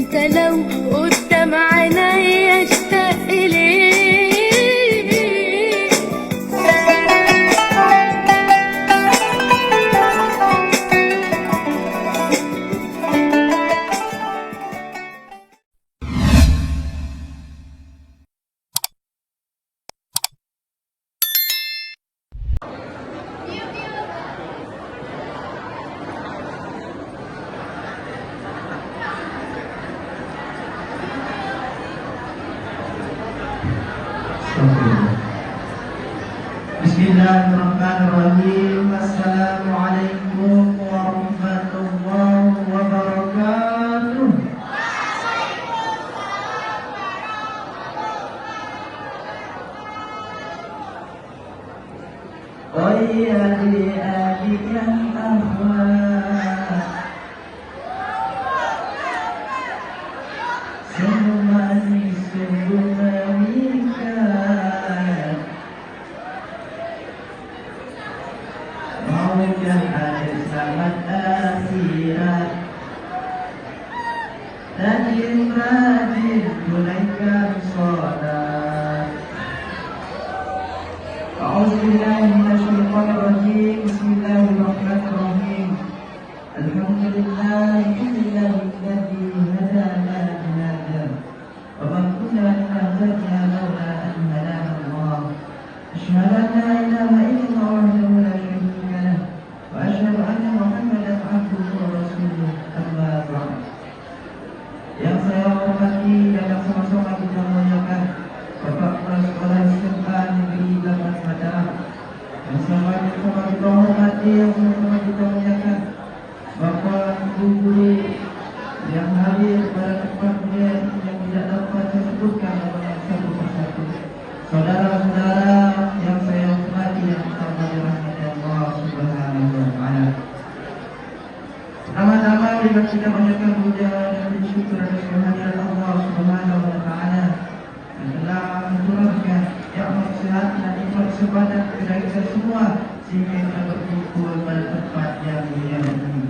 انت لو قدام عينيا اشتاق اليك. Bismillahirrahmanirrahim. Assalamualaikum warahmatullahi wabarakatuh. Oh ya adik-adik yang akhwat, sungguh manis, sungguh memikat. Maukan ada selamat akhirat, rajin-rajin tunaikan sholat. A'udzubillahi minasyaitonirrajim. Bismillahirrahmanirrahim. Alhamdulillahilladzi hadana lihada wa ma kunna linahtadiya lawla an hadana Allah. Asyhadu an la ilaha illallah wahdahu la syarika lah wa asyhadu anna Muhammadan abduhu wa rasuluh. Amma ba'd. Yang saya hormati dan yang sama-sama kita muliakan Bapak Kepala Sekolah SMK Negeri 8 Mataram, yang sama-sama kita hormati, yang sama-sama kita muliakan Bapak Ibu-Guru yang hadir pada tempat mulia yang tidak dapat saya sebutkan namanya satu persatu. Saudara-saudara yang saya hormati yang pertama dirahmati Allah Subhanahu wa taala. Pertama-tama kita tidak panjatkan puja dan syukur atas kehadiran Allah Subhanahu wa taala yang telah menurunkan nikmat sehat dan nikmat kesempatan kepada kita semua sehingga kita berkumpul pada tempat yang mulia ini.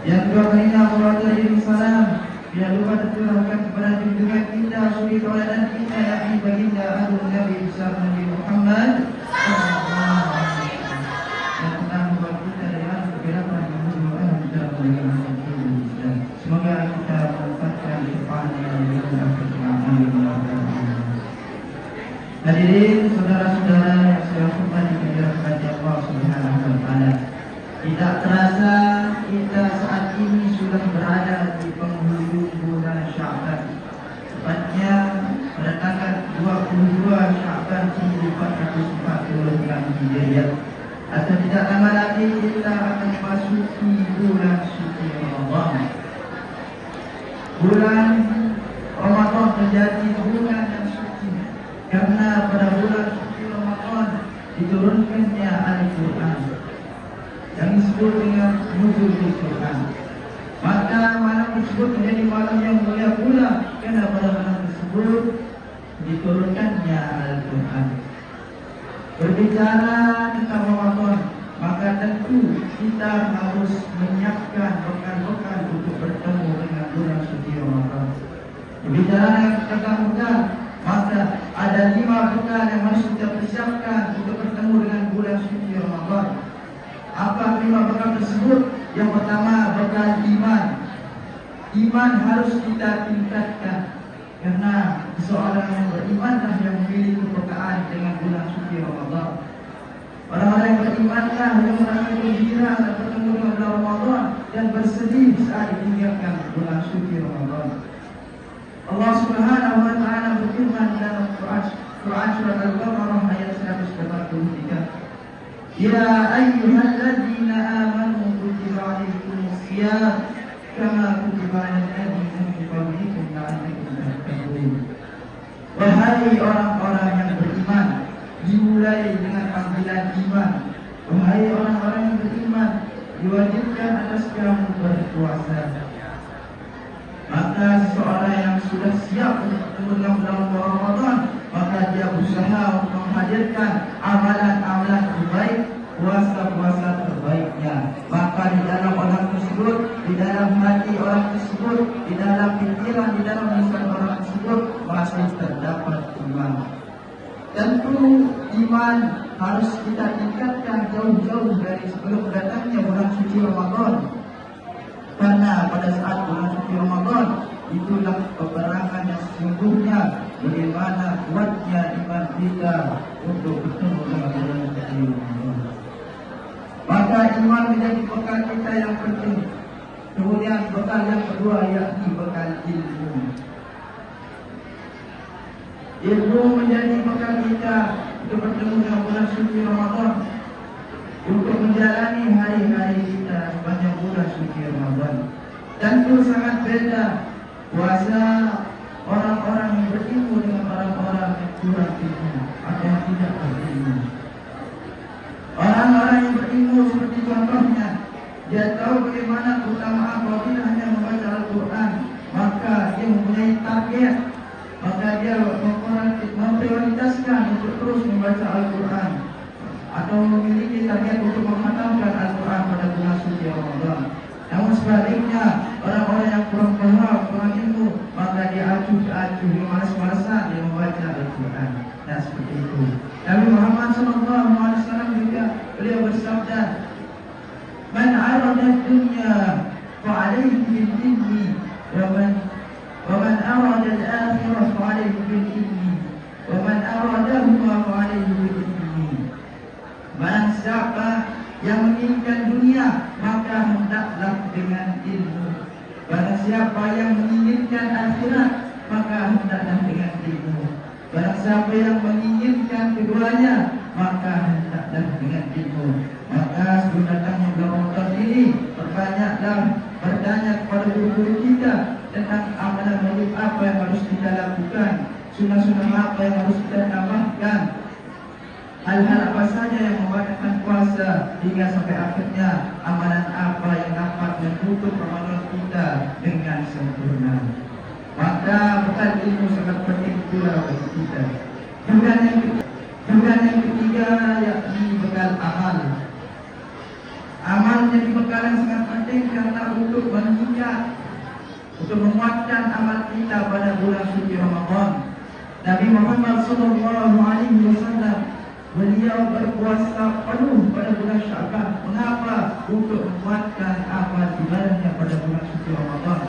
Yang kedua kalinya salawat dan salam biar lupa tercurahkan kepada junjungan kita, suri tauladan kita, yakni baginda Agung Nabi besar Nabi Muhammad sallallahu alaihi wasallam, yang telah membuat kita dari kegelapan menuju dalam kemuliaan Islam. Semoga kita mendapatkan syafaatnya di akhir zaman. Hadirin saudara-saudara yang saya hormati dan dirahmati Allah Subhanahu wa taala. Tidak terasa kita saat ini sudah berada di penghujung bulan Sya'ban. Tepatnya pada tanggal 22 Sya'ban 1446 Hijriah. Atau tidak lama lagi kita akan memasuki bulan suci Ramadan. Bulan Ramadan menjadi bulan yang suci karena pada bulan suci Ramadan diturunkannya Al-Quran yang disebut dengan nuzul Al-Quran. Maka malam tersebut menjadi malam yang mulia pula karena pada malam tersebut diturunkannya Al-Quran. Berbicara tentang Ramadan, maka tentu kita harus menyiapkan bekal-bekal untuk bertemu dengan bulan suci Ramadan. Berbicara tentang maka ada 5 bekal yang harus kita persiapkan untuk bertemu dengan bulan suci Ramadan. Apa 5 bekal tersebut? Yang pertama, bekal iman. Iman harus kita tingkatkan karena seorang yang berimanlah yang memiliki kepekaan dengan bulan suci Ramadan. Orang-orang yang berimanlah yang merasa gembira saat bertemu dengan bulan Ramadan dan bersedih saat ditinggalkan bulan suci Ramadan. Allah Subhanahu wa taala berfirman dalam Quran surat Al-Baqarah ayat 143. Ya ayyuhalladzina amanu kutiba alaikumus shiyam kama kutiba alal ladzina min qablikum la'allakum tattaqun. Wahai orang-orang yang beriman, dimulai dengan panggilan iman. Wahai orang-orang yang beriman, diwajibkan atas kamu berpuasa. Maka seseorang yang sudah siap untuk bertemu dengan bulan Ramadan, maka dia berusaha untuk menghadirkan amalan-amalan terbaik, puasa-puasa terbaiknya. Maka di dalam orang tersebut, di dalam hati orang tersebut di dalam pikiran, di dalam lisan orang tersebut masih terdapat iman. Tentu iman harus kita tingkatkan jauh-jauh dari sebelum datangnya bulan suci Ramadan. Karena pada saat bulan suci Ramadan, itulah peperangan yang sesungguhnya bagaimana kuatnya iman kita untuk bertemu dengan bulan suci Ramadan. Maka iman menjadi bekal kita yang penting. Kemudian bekal yang kedua yakni bekal ilmu. Ilmu menjadi bekal kita untuk bertemu dengan bulan suci Ramadan, untuk menjalani hari-hari kita sepanjang bulan suci Ramadan. Tentu sangat beda puasa orang-orang yang berilmu dengan orang-orang yang kurang ilmu atau yang tidak berilmu. Orang-orang yang berilmu seperti contohnya, dia tahu bagaimana keutamaan apabila hanya membaca Al-Quran, maka dia mempunyai target, maka dia memprioritaskan untuk terus membaca Al-Quran atau memiliki target untuk menghatamkan Al-Quran pada bulan suci Ramadan. Namun sebaliknya, orang-orang yang kurang paham, kurang ilmu, maka dia acuh-acuh, dia malas-malasan dia membaca Al-Quran. Dan seperti itu Nabi Muhammad SAW juga beliau bersabda, "Man 'arada dunya fa'alayhi bil ilmi wa man arada al-akhirah fa'alayhi bil ilmi wa man aradahuma fa'alayhi bil ilmi." Barang siapa yang menginginkan dunia, maka hendaklah dengan ilmu. Barang siapa yang menginginkan akhirat, maka hendaklah dengan ilmu. Barang siapa yang menginginkan keduanya, maka hendaklah dengan ilmu. Maka sebelum datangnya bulan Ramadan ini, perbanyaklah bertanya kepada guru-guru kita tentang amalan wajib apa yang harus kita lakukan, sunnah-sunnah apa yang harus kita tambahkan, hal-hal apa saja yang membatalkan puasa, hingga sampai akhirnya amalan apa yang dapat menutup Ramadan kita dengan sempurna. Maka bekal ilmu sangat penting pula bagi kita. Kemudian yang ketiga yakni bekal amal. Amal menjadi bekal yang sangat penting karena untuk meningkat, untuk menguatkan amal kita pada bulan suci Ramadan. Nabi Muhammad SAW beliau berpuasa penuh pada bulan Syaban. Mengapa? Untuk menguatkan amal ibadahnya pada bulan suci Ramadan.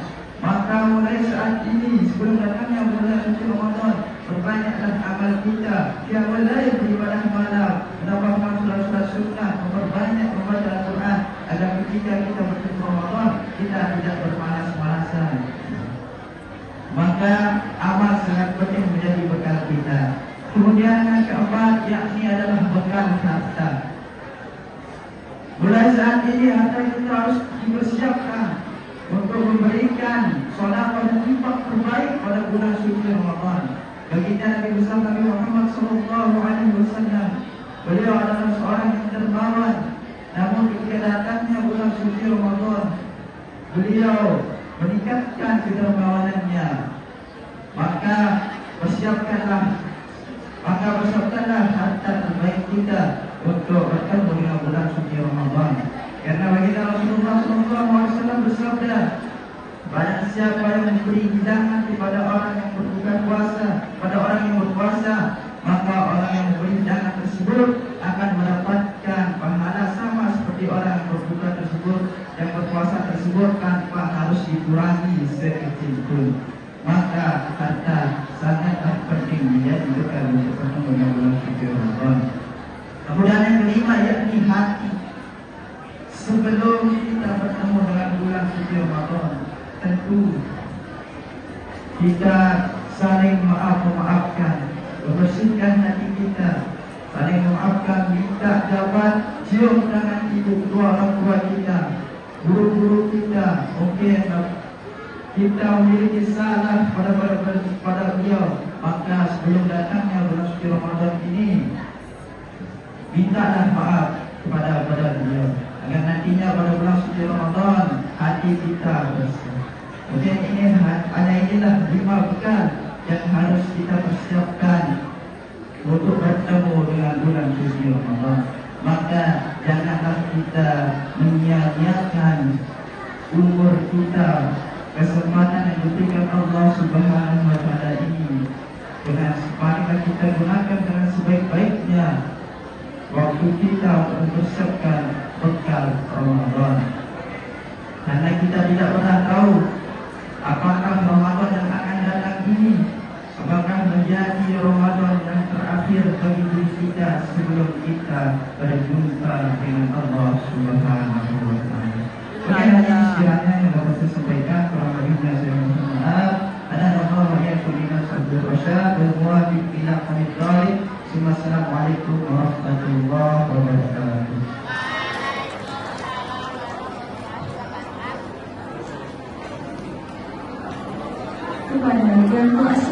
Maka mulai saat ini, sebelum datangnya bulan suci Ramadan, perbanyaklah amal kita. Dia mulai beribadah malam, menambahkan surah-surah sunnah, memperbanyak membaca Al-Quran, agar ketika kita bertemu Ramadan, kita tidak bermalas-malasan. Maka amal sangat penting menjadi bekal kita. Kemudian yang keempat yakni adalah bekal harta. Mulai saat ini harta kita harus dipersiapkan untuk memberikan sedekah dan infak terbaik pada bulan suci Ramadan. Baginda Nabi besar Nabi Muhammad SAW, beliau adalah seorang yang dermawan. Namun ketika datangnya bulan suci Ramadan, beliau meningkatkan kedermawanannya. Maka bersabdalah harta terbaik kita untuk bertemu dengan bulan suci Ramadan. Karena baginda Rasulullah SAW bersabda, barang siapa yang memberi hidangan kepada orang yang berbuka puasa, pada orang yang berpuasa, maka orang yang memberi hidangan tersebut akan mendapatkan pahala sama seperti orang yang berbuka tersebut, yang berpuasa tersebut, tanpa harus dikurangi sekecil pun. Maka harta sangatlah penting menjadi bekal untuk bertemu dengan bulan suci Ramadan. Kemudian yang kelima yakni hati. Sebelum kita bertemu dengan bulan suci Ramadan, tentu kita saling memaafkan, membersihkan hati kita, saling memaafkan, minta dapat cium tangan ibu kedua orang tua kita, guru-guru kita. Mungkin kita memiliki salah pada beliau, maka sebelum datangnya bulan suci Ramadan ini, mintalah maaf kepada beliau, agar nantinya pada bulan suci Ramadan hati kita bersih. Kemudian inilah 5 bekal yang harus kita persiapkan untuk bertemu dengan bulan suci Ramadan. Maka janganlah kita menyia-nyiakan umur kita, kesempatan diberikan Allah Subhanahu wa Ta'ala ini, dengan marilah kita gunakan dengan sebaik-baiknya waktu kita untuk mempersiapkan bekal Ramadan. Karena kita tidak pernah tahu apakah Ramadan yang akan datang ini apakah menjadi Ramadan yang terakhir bagi diri kita sebelum kita berjumpa dengan Allah Subhanahu wa Ta'ala. Hanya sekiranya yang dapat saya sampaikan, kurang lebihnya saya mohon maaf. Ada Allah yang kuliah sabda rasyad dan muwafiq ila qamit dhalik. Assalamualaikum warahmatullahi wabarakatuh. Kepada Yang Kuasa